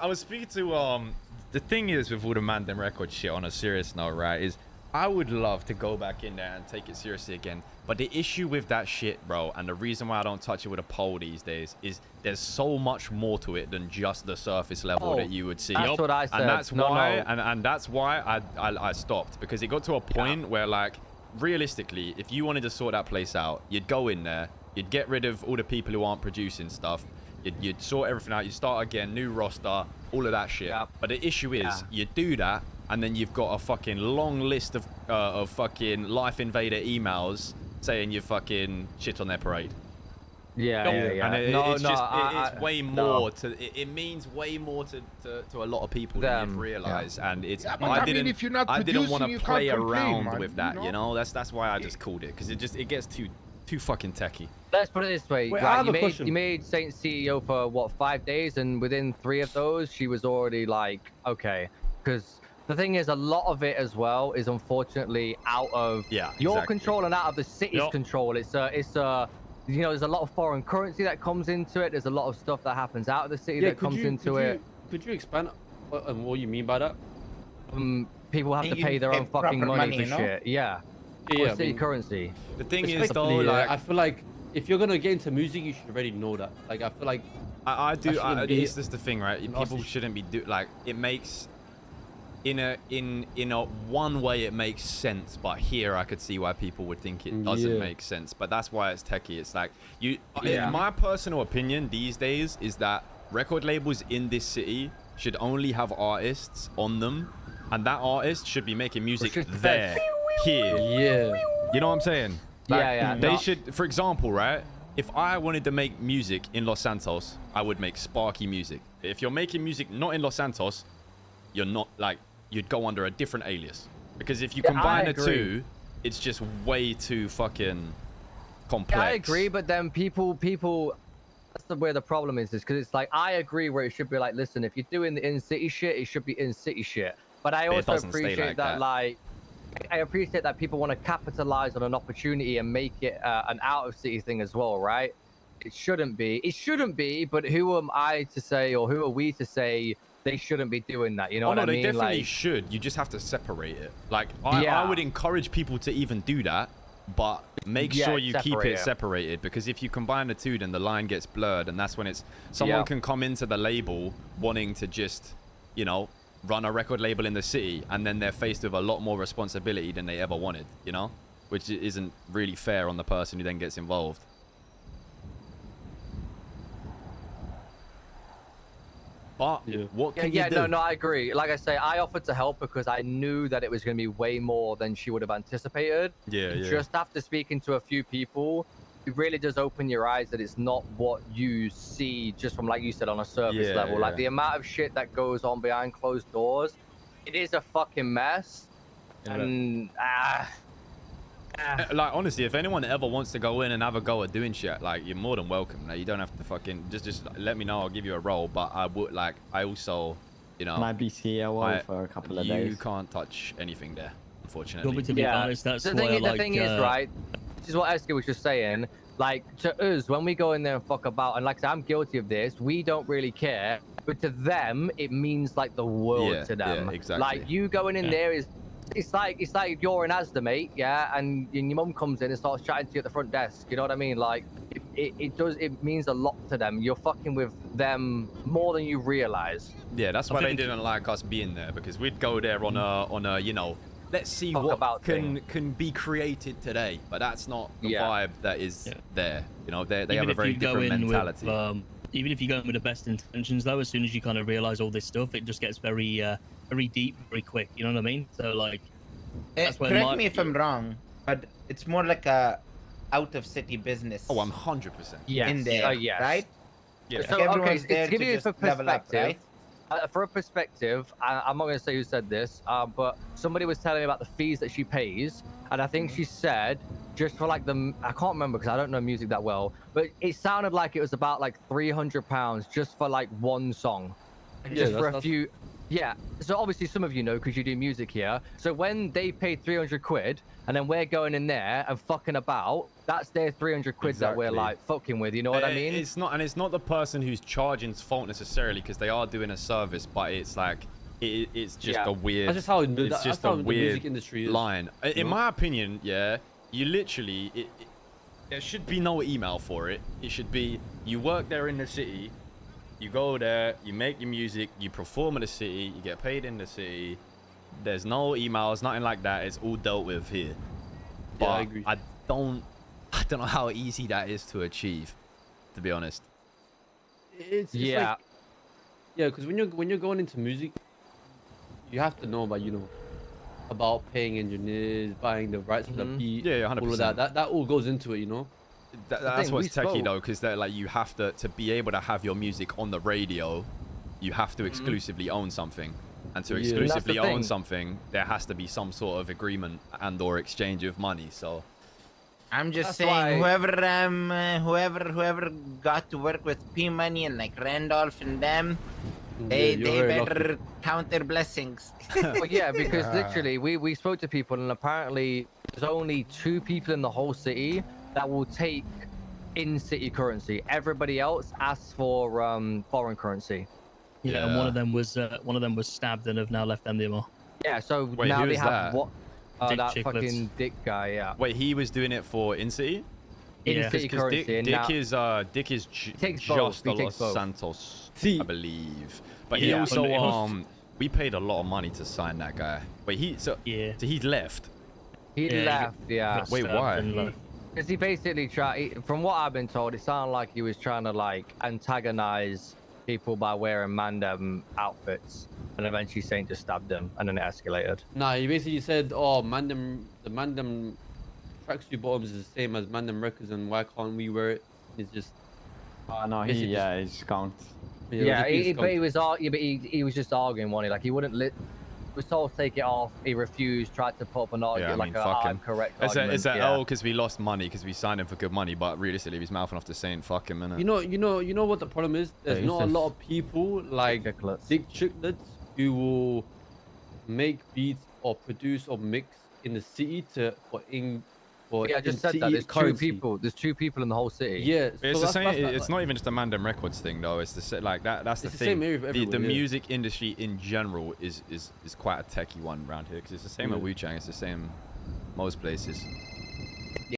I was speaking to the thing is with all the Mandem record shit on a serious note, right, is I would love to go back in there and take it seriously again. But the issue with that shit, bro, and the reason why I don't touch it with a pole these days is there's so much more to it than just the surface level that you would see. That's what I said. And that's why and that's why I stopped, because it got to a point where, like, realistically, if you wanted to sort that place out, you'd go in there, you'd get rid of all the people who aren't producing stuff, you'd sort everything out, you start again, new roster, all of that shit. But the issue is you do that, and then you've got a fucking long list of fucking Life Invader emails saying you fucking shit on their parade. And it's way more to it means way more to a lot of people than you realize. And it's I didn't want to play around with that, you know. That's why I just called it, because it gets too fucking techie. Let's put it this way. Wait, right, you made Saint CEO for what, 5 days, and within 3 of those she was already like, okay. Because the thing is, a lot of it as well is unfortunately out of your control and out of the city's control. It's you know, there's a lot of foreign currency that comes into it. There's a lot of stuff that happens out of the city that comes into it. Could you expand on what you mean by that? People have to pay their own fucking money for shit. City currency. The thing is, though, like, I feel like if you're gonna get into music, you should already know that. Like, I feel like it's just the thing, right? People shouldn't be like, it makes in a one way it makes sense, but here I could see why people would think it doesn't make sense. But that's why it's techie. It's like my personal opinion these days is that record labels in this city should only have artists on them, and that artist should be making music there, here. You know what I'm saying? Like, they should, for example, right, if I wanted to make music in Los Santos, I would make Sparky music. If you're making music not in Los Santos, you're not, like, you'd go under a different alias, because if you combine the two, it's just way too fucking complex. I agree, but then people that's where the problem is because it's like, I agree where it should be like, listen, if you're doing the in-city shit, it should be in-city shit. But I also appreciate that, like, I appreciate that people want to capitalize on an opportunity and make it an out-of-city thing as well, right? It shouldn't be, but who am I to say, or who are we to say they shouldn't be doing that? You know what I mean? They definitely should. You just have to separate it. Like, I would encourage people to even do that, but make sure you keep it separated, because if you combine the two, then the line gets blurred, and that's when it's someone can come into the label wanting to just, you know, run a record label in the city, and then they're faced with a lot more responsibility than they ever wanted, you know, which isn't really fair on the person who then gets involved. But what can you do? No, I agree. Like I say, I offered to help because I knew that it was going to be way more than she would have anticipated. Just after speaking to a few people, it really does open your eyes that it's not what you see just from, like you said, on a surface level. Like, the amount of shit that goes on behind closed doors, it is a fucking mess. And like, honestly, if anyone ever wants to go in and have a go at doing shit, like, you're more than welcome. Like, you don't have to fucking just let me know. I'll give you a role. But I would, like, I also, you know, might be CEO for a couple of days. You can't touch anything there, unfortunately. You want me to be honest? That's the thing is, right, this is what Eski was just saying. Like, to us, when we go in there and fuck about, and like I said, I'm guilty of this, we don't really care. But to them, it means like the world to them. Yeah, exactly. Like, you going in there is, it's like you're an Asda, mate, and your mum comes in and starts chatting to you at the front desk. You know what I mean? Like, it means a lot to them. You're fucking with them more than you realize. Yeah, that's why they didn't like us being there, because we'd go there on a you know, let's see what can be created today. But that's not the vibe that is there. You know, they have a very different mentality. Even if you go in with the best intentions, though, as soon as you kind of realize all this stuff, it just gets very very deep, very quick. You know what I mean? So, like, correct me if I'm wrong, but it's more like a out-of-city business. Oh, 100%. In there, right? Yeah. So, okay, to give you a perspective, for a perspective, I'm not going to say who said this, but somebody was telling me about the fees that she pays, and I think she said, just for like I can't remember because I don't know music that well, but it sounded like it was about like £300 just for like one song, just for a few. Yeah, so obviously some of you know because you do music here. So when they paid 300 quid and then we're going in there and fucking about, that's their 300 quid that we're like fucking with. You know what I mean? It's not, and it's not the person who's charging's fault necessarily because they are doing a service, but it's like it's just a weird. That's just how it's just a weird the music industry is. line. In my opinion, yeah, you literally there should be no email for it. It should be you work there in the city. You go there, you make your music, you perform in the city, you get paid in the city. There's no emails, nothing like that. It's all dealt with here. But yeah, I agree. I don't know how easy that is to achieve, to be honest. It's like, because when you're going into music, you have to know about about paying engineers, buying the rights for the beat, 100%. all of that. That all goes into it, That's what's techie though, because they're like you have to be able to have your music on the radio, you have to exclusively own something, and to exclusively own something, there has to be some sort of agreement and/or exchange of money. So I'm just saying, whoever got to work with P Money and like Randolph and them, they better count their blessings. Well, yeah, because literally we spoke to people and apparently there's only 2 people in the whole city that will take in-city currency. Everybody else asks for foreign currency. Yeah, and one of them was stabbed and have now left MDMR. Yeah, so wait, now they have that? That fucking Dick guy. Yeah. Wait, he was doing it for in-city? In-city currency. Dick is just the Los Santos, I believe. But he also we paid a lot of money to sign that guy. Wait, so he left. He left. Yeah. Wait, why? Because he basically tried, from what I've been told, it sounded like he was trying to like antagonize people by wearing Mandem outfits, and eventually Saint just stabbed him, and then it escalated. Nah, he basically said, "Oh, the Mandem tracksuit bottoms is the same as Mandem records, and why can't we wear it?" It's just. Oh no, he can't. Yeah, he was just arguing, wasn't he? Like he wouldn't was told to take it off. He refused. Tried to put up an argument correct argument. It's because we lost money because we signed him for good money. But realistically, if he's mouthing off to Saint, fuck him, innit? You know what the problem is? There's not a lot of people like Dick Chicklets who will make beats or produce or mix in the city I just said that there's currency. There's 2 people in the whole city. Yeah, it's the same. It's not even just a Mandem Records thing though. It's that's the thing. The music industry in general is quite a techie one around here because it's the same at Wu-Chang. It's the same most places.